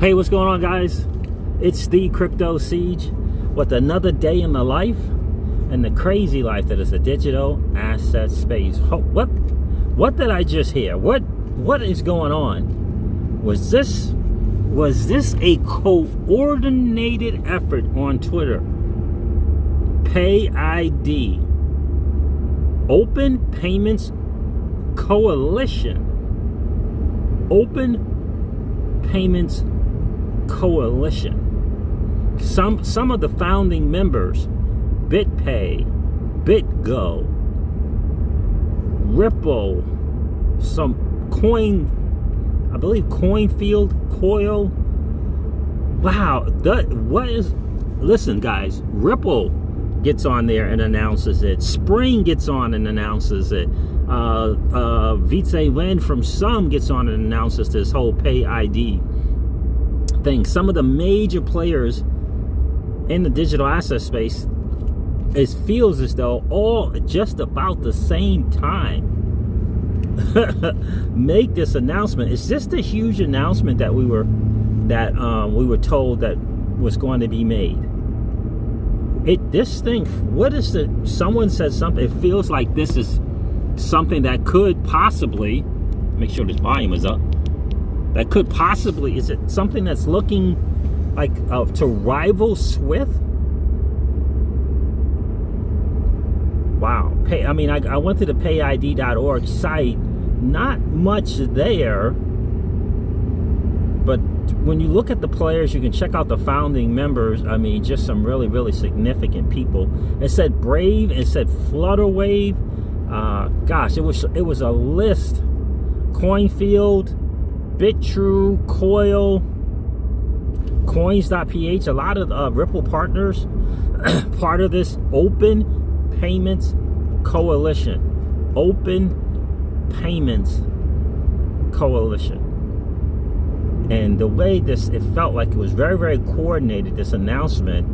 Hey, what's going on, guys? It's the Crypto Siege with another day in the life and the crazy life that is the digital asset space. What did I just hear? What is going on? Was this a coordinated effort on Twitter? PayID, Open Payments Coalition. Open Payments Coalition. Some of the founding members: BitPay, BitGo, Ripple, some Coin, I believe Coinfield, Coil. Wow, listen, guys, Ripple gets on there and announces it. Spring gets on and announces it. Vitze Wen from Sum gets on and announces this whole PayID thing. Some of the major players in the digital asset space, it feels as though all just about the same time make this announcement. Is this the huge announcement that we were told that was going to be made? Someone said something. It feels like this is something that could possibly, make sure this volume is up, that could possibly, is it something that's looking like to rival Swift? Wow. I went to the payid.org site, not much there, but when you look at the players, you can check out the founding members. I mean, just some really, really significant people. It said Brave, it said Flutterwave. Gosh, it was a list. Coinfield, BitTrue, Coil, Coins.ph, a lot of Ripple partners, part of this Open Payments Coalition. Open Payments Coalition. And the way it felt like it was very, very coordinated, this announcement.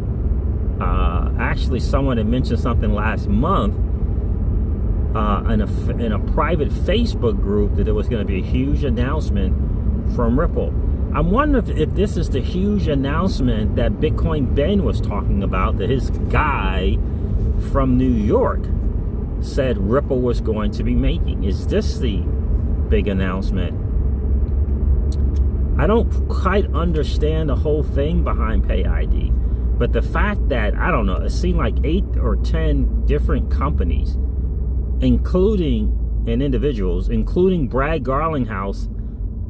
Actually, someone had mentioned something last month in a private Facebook group that there was going to be a huge announcement from Ripple. I'm wondering if this is the huge announcement that Bitcoin Ben was talking about, that his guy from New York said Ripple was going to be making. Is this the big announcement? I don't quite understand the whole thing behind PayID, but the fact that, I don't know, it seemed like 8 or 10 different companies, including individuals, including Brad Garlinghouse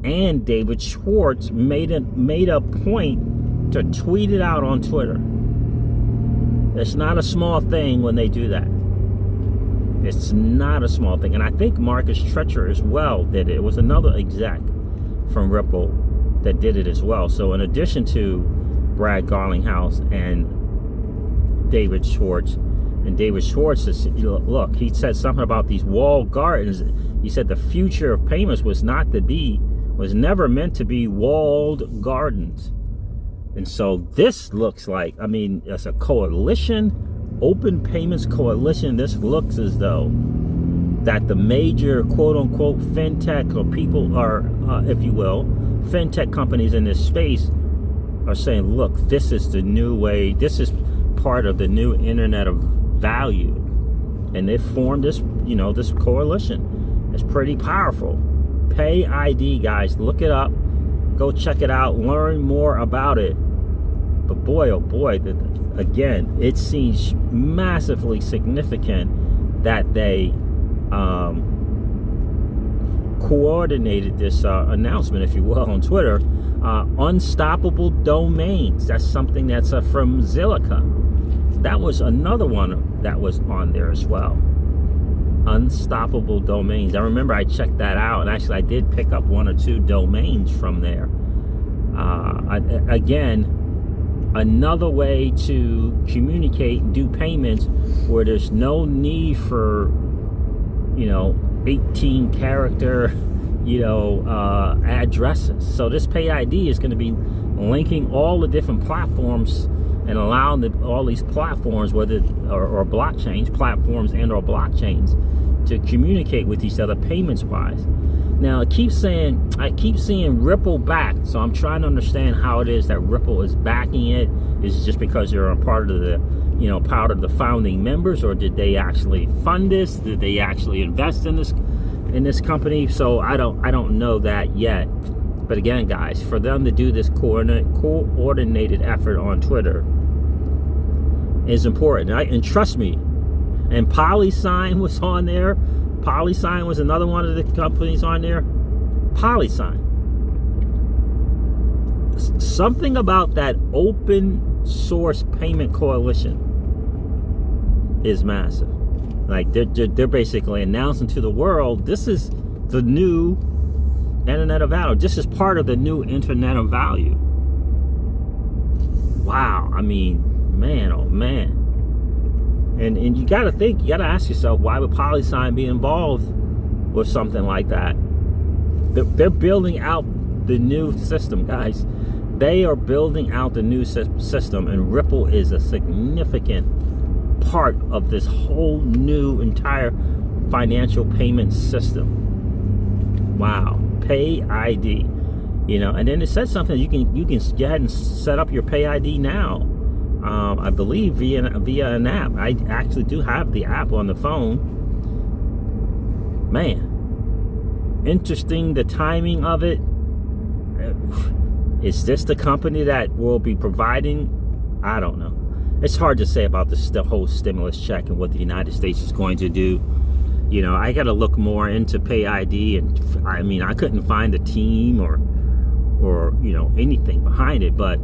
and David Schwartz, made a point to tweet it out on Twitter. It's not a small thing when they do that. It's not a small thing. And I think Marcus Treacher as well did it. It was another exec from Ripple that did it as well. So in addition to Brad Garlinghouse and David Schwartz, and David Schwartz, look, he said something about these walled gardens. He said the future of payments was never meant to be walled gardens. And so this looks like, it's a coalition, Open Payments Coalition. This looks as though that the major quote-unquote fintech, or people are, if you will, fintech companies in this space are saying, look, this is the new way, this is part of the new internet of value. And they formed this, this coalition. It's pretty powerful. PayID, guys, look it up, go check it out, learn more about it. But boy, oh boy, again, it seems massively significant that they coordinated this announcement, if you will, on Twitter. Unstoppable domains, that's something that's from Zilliqa. That was another one that was on there as well. Unstoppable domains. I remember I checked that out, and actually I did pick up 1 or 2 domains from there. Again, another way to communicate and do payments where there's no need for 18 character addresses. So this PayID is going to be linking all the different platforms and allowing all these platforms, whether or blockchains, platforms and or blockchains, to communicate with each other payments wise. Now I keep seeing Ripple back, so I'm trying to understand how it is that Ripple is backing it. Is it just because you're a part of the, part of the founding members, or did they actually fund this? Did they actually invest in this company? So I don't know that yet. But again, guys, for them to do this coordinated effort on Twitter is important. And trust me, and PolySign was on there. PolySign was another one of the companies on there. PolySign. Something about that open source payment coalition is massive. Like they're basically announcing to the world, this is the new Internet of Value. This is part of the new Internet of Value. Wow. I mean, man, oh man. And you got to think, you got to ask yourself, why would PolySign be involved with something like that? They're building out the new system, guys. They are building out the new system, and Ripple is a significant part of this whole new entire financial payment system. Wow. PayID. And then it said something, you can go ahead and set up your PayID now. I believe via an app. I actually do have the app on the phone. Man, interesting, the timing of it. Is this the company that will be providing? I don't know. It's hard to say about the whole stimulus check and what the United States is going to do. I got to look more into PayID, and I couldn't find a team or anything behind it, but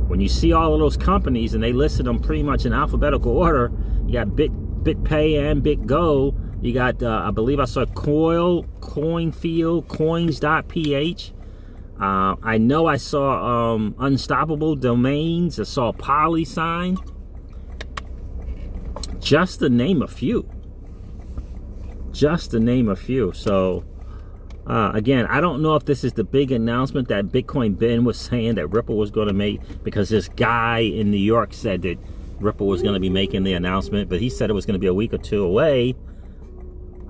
when you see all of those companies and they listed them pretty much in alphabetical order, you got BitPay and BitGo. You got, I believe I saw Coinfield, Coins.ph. I know I saw Unstoppable Domains. I saw PolySign. Just to name a few. So, again, I don't know if this is the big announcement that Bitcoin Ben was saying that Ripple was going to make, because this guy in New York said that Ripple was going to be making the announcement, but he said it was going to be a week or two away.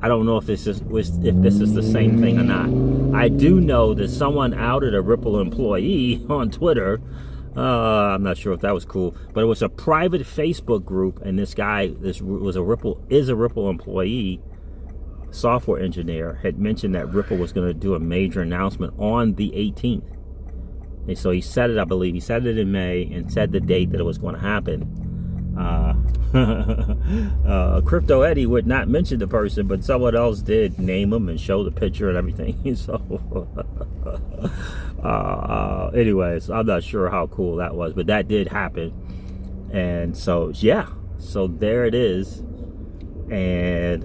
I don't know if this is the same thing or not. I do know that someone outed a Ripple employee on Twitter. I'm not sure if that was cool, but it was a private Facebook group, and this guy, is a Ripple employee, software engineer, had mentioned that Ripple was going to do a major announcement on the 18th. And so he said it, I believe, he said it in May and said the date that it was going to happen. Crypto Eddie would not mention the person, but someone else did name him and show the picture and everything. So, anyways, I'm not sure how cool that was, but that did happen. And so, yeah, so there it is. And,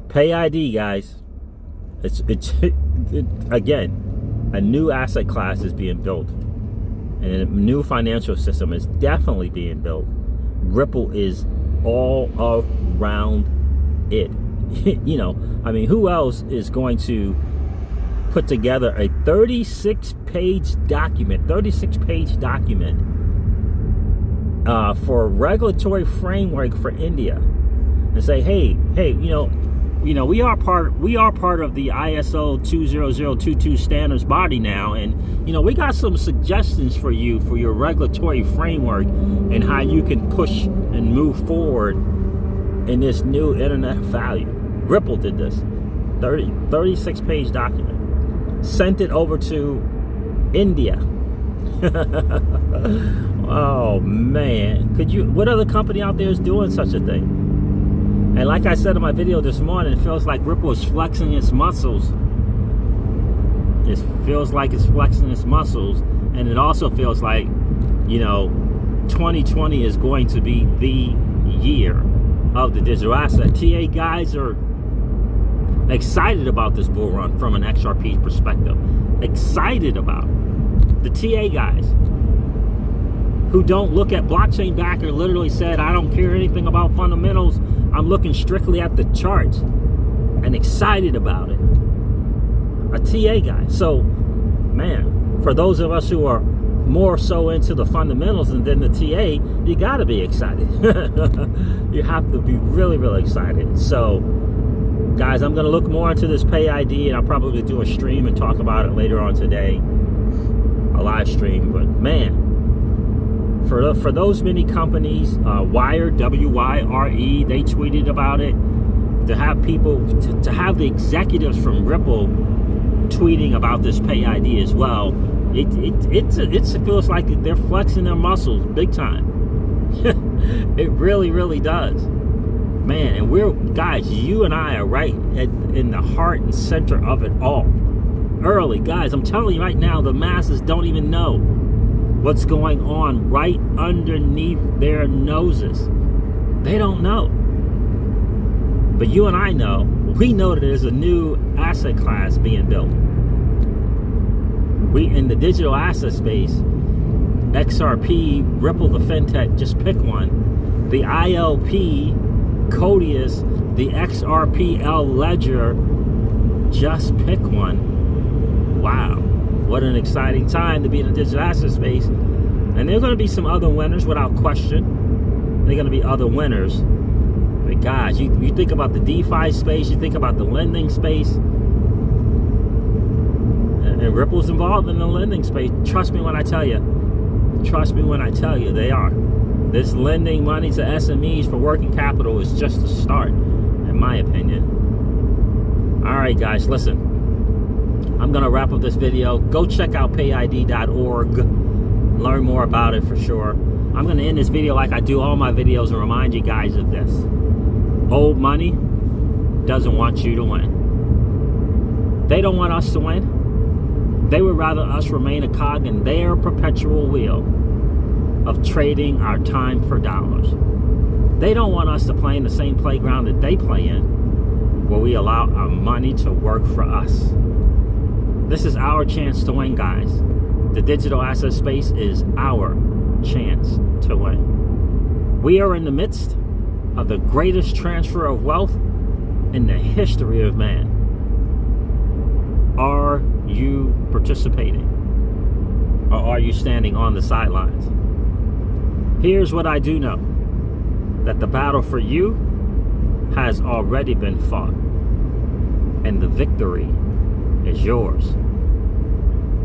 PayID, guys. It's again, a new asset class is being built, and a new financial system is definitely being built. Ripple is all around it. Who else is going to put together a 36-page document for a regulatory framework for India, and say, hey, we are part of the ISO 20022 standards body now, and we got some suggestions for you for your regulatory framework and how you can push and move forward in this new Internet of Value. Ripple did this 36-page document, sent it over to India. Oh man, what other company out there is doing such a thing? And like I said in my video this morning, it feels like Ripple is flexing its muscles. It feels like it's flexing its muscles. And it also feels like, 2020 is going to be the year of the digital asset. TA guys are excited about this bull run from an XRP perspective. Excited about it. The TA guys who don't look at blockchain backer literally said, I don't care anything about fundamentals. I'm looking strictly at the charts, and excited about it. A TA guy. So, man, for those of us who are more so into the fundamentals than the TA, you got to be excited. You have to be really, really excited. So, Guys, I'm going to look more into this PayID, and I'll probably do a stream and talk about it later on today, a live stream. But man, for those many companies, Wired, W-Y-R-E, they tweeted about it. To have people, to have the executives from Ripple tweeting about this PayID as well, it feels like they're flexing their muscles big time. It really, really does. Man, and we're, guys, you and I are right in the heart and center of it all. Early, guys, I'm telling you right now, the masses don't even know what's going on right underneath their noses. They don't know. But you and I know. We know that there's a new asset class being built. We, in the digital asset space, XRP, Ripple, the fintech, just pick one. The ILP, Codius, the XRPL Ledger, just pick one. Wow, what an exciting time to be in the digital asset space. And there are going to be some other winners without question. There are going to be other winners. But guys, you think about the DeFi space, you think about the lending space, and Ripple's involved in the lending space. Trust me when I tell you. Trust me when I tell you, they are. This lending money to SMEs for working capital is just the start, in my opinion. All right, guys, listen. I'm going to wrap up this video. Go check out payid.org. Learn more about it for sure. I'm going to end this video like I do all my videos and remind you guys of this. Old money doesn't want you to win. They don't want us to win. They would rather us remain a cog in their perpetual wheel of trading our time for dollars. They don't want us to play in the same playground that they play in, where we allow our money to work for us. This is our chance to win, guys. The digital asset space is our chance to win. We are in the midst of the greatest transfer of wealth in the history of man. Are you participating? Or are you standing on the sidelines? Here's what I do know. That the battle for you has already been fought. And the victory is yours.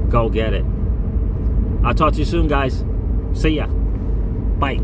Go get it. I'll talk to you soon, guys. See ya. Bye.